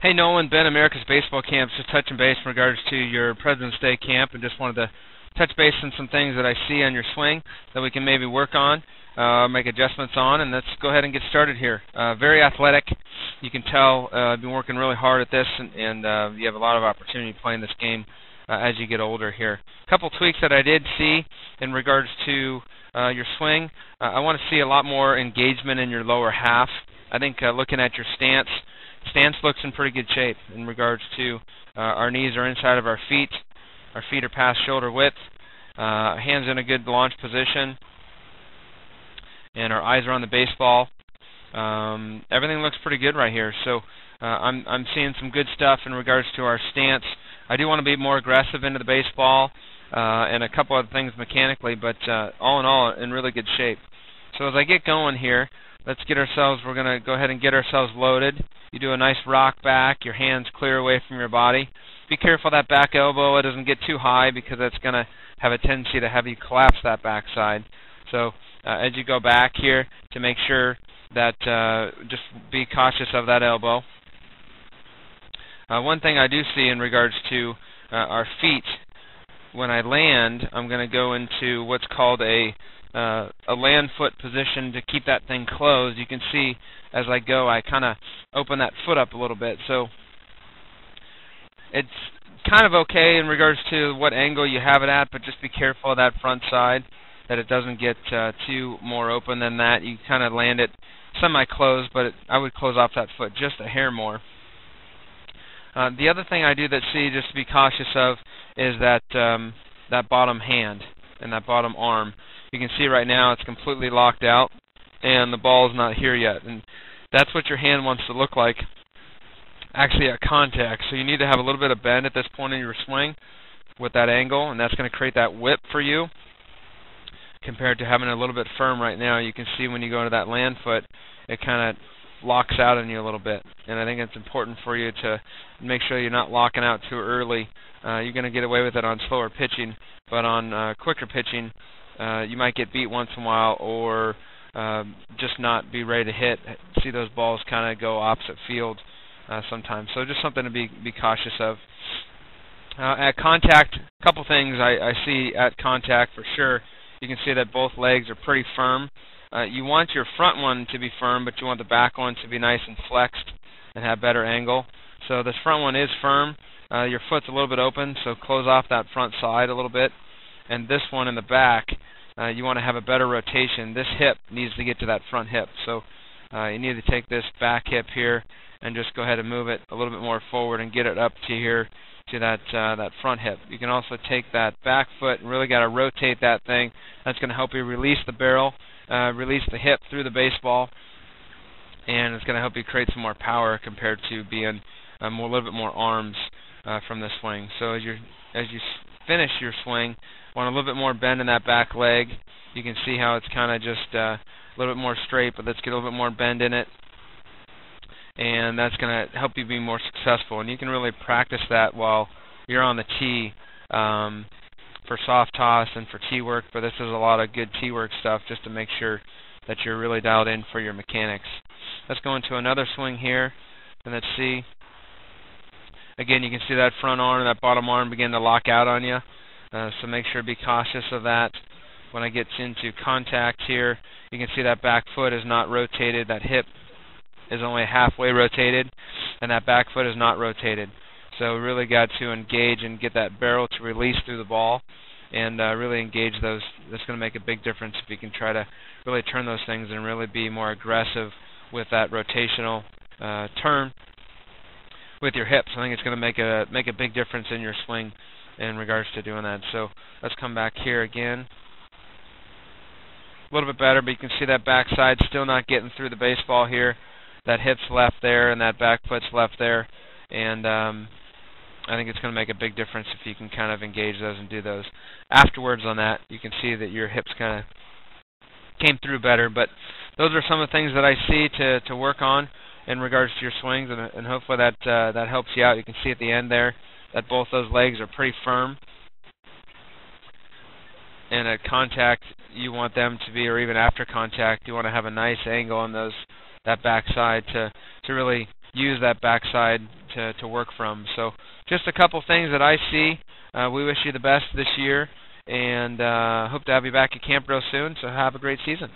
Hey Nolan, Ben, America's Baseball Camp, just touching base in regards to your President's Day camp, and just wanted to touch base on some things that I see on your swing that we can maybe work on, make adjustments on, and let's go ahead and get started here. Very athletic. You can tell I've been working really hard at this, and you have a lot of opportunity playing this game as you get older here. A couple tweaks that I did see in regards to your swing. I want to see a lot more engagement in your lower half. I think looking at your stance looks in pretty good shape in regards to our knees are inside of our feet are past shoulder width, hands in a good launch position, and our eyes are on the baseball. Everything looks pretty good right here. So I'm seeing some good stuff in regards to our stance. I do want to be more aggressive into the baseball and a couple other things mechanically, but all in all, in really good shape. So as I get going here, we're going to go ahead and get ourselves loaded. You do a nice rock back, your hands clear away from your body. Be careful that back elbow, it doesn't get too high because that's going to have a tendency to have you collapse that backside. So as you go back here, to make sure that just be cautious of that elbow. One thing I do see in regards to our feet, when I land, I'm going to go into what's called a land foot position to keep that thing closed. You can see as I go, I kind of open that foot up a little bit. So it's kind of okay in regards to what angle you have it at, but just be careful of that front side, that it doesn't get too more open than that. You kind of land it semi-closed, but I would close off that foot just a hair more. The other thing I do just to be cautious of is that that bottom hand and that bottom arm. You can see right now it's completely locked out, and the ball is not here yet. And that's what your hand wants to look like, actually at contact. So you need to have a little bit of bend at this point in your swing with that angle, and that's going to create that whip for you compared to having it a little bit firm right now. You can see when you go into that land foot, it kind of locks out on you a little bit. And I think it's important for you to make sure you're not locking out too early. You're going to get away with it on slower pitching, but on quicker pitching, you might get beat once in a while, or just not be ready to hit. See those balls kind of go opposite field sometimes. So just something to be cautious of. At contact, a couple things I see at contact for sure. You can see that both legs are pretty firm. You want your front one to be firm, but you want the back one to be nice and flexed and have better angle. So this front one is firm. Your foot's a little bit open, so close off that front side a little bit. And this one in the back, you want to have a better rotation. This hip needs to get to that front hip. So you need to take this back hip here and just go ahead and move it a little bit more forward and get it up to here to that front hip. You can also take that back foot and really got to rotate that thing. That's going to help you release the barrel, release the hip through the baseball, and it's going to help you create some more power compared to being a little bit more arms from the swing. So as you finish your swing, want a little bit more bend in that back leg. You can see how it's kind of just a little bit more straight, but let's get a little bit more bend in it. And that's going to help you be more successful. And you can really practice that while you're on the tee for soft toss and for tee work, but this is a lot of good tee work stuff just to make sure that you're really dialed in for your mechanics. Let's go into another swing here, and let's see. Again, you can see that front arm and that bottom arm begin to lock out on you, so make sure to be cautious of that. When I get into contact here, you can see that back foot is not rotated, that hip is only halfway rotated, and that back foot is not rotated. So we really got to engage and get that barrel to release through the ball and really engage those. That's going to make a big difference if you can try to really turn those things and really be more aggressive with that rotational turn with your hips. I think it's going to make a big difference in your swing in regards to doing that. So let's come back here again. A little bit better, but you can see that backside still not getting through the baseball here. That hip's left there and that back foot's left there, and I think it's going to make a big difference if you can kind of engage those and do those. Afterwards on that, you can see that your hips kind of came through better, but those are some of the things that I see to work on in regards to your swings, and hopefully that helps you out. You can see at the end there that both those legs are pretty firm, and at contact you want them to be, or even after contact, you want to have a nice angle on that backside to really use that backside to work from. So just a couple things that I see. We wish you the best this year, and hope to have you back at camp real soon. So have a great season.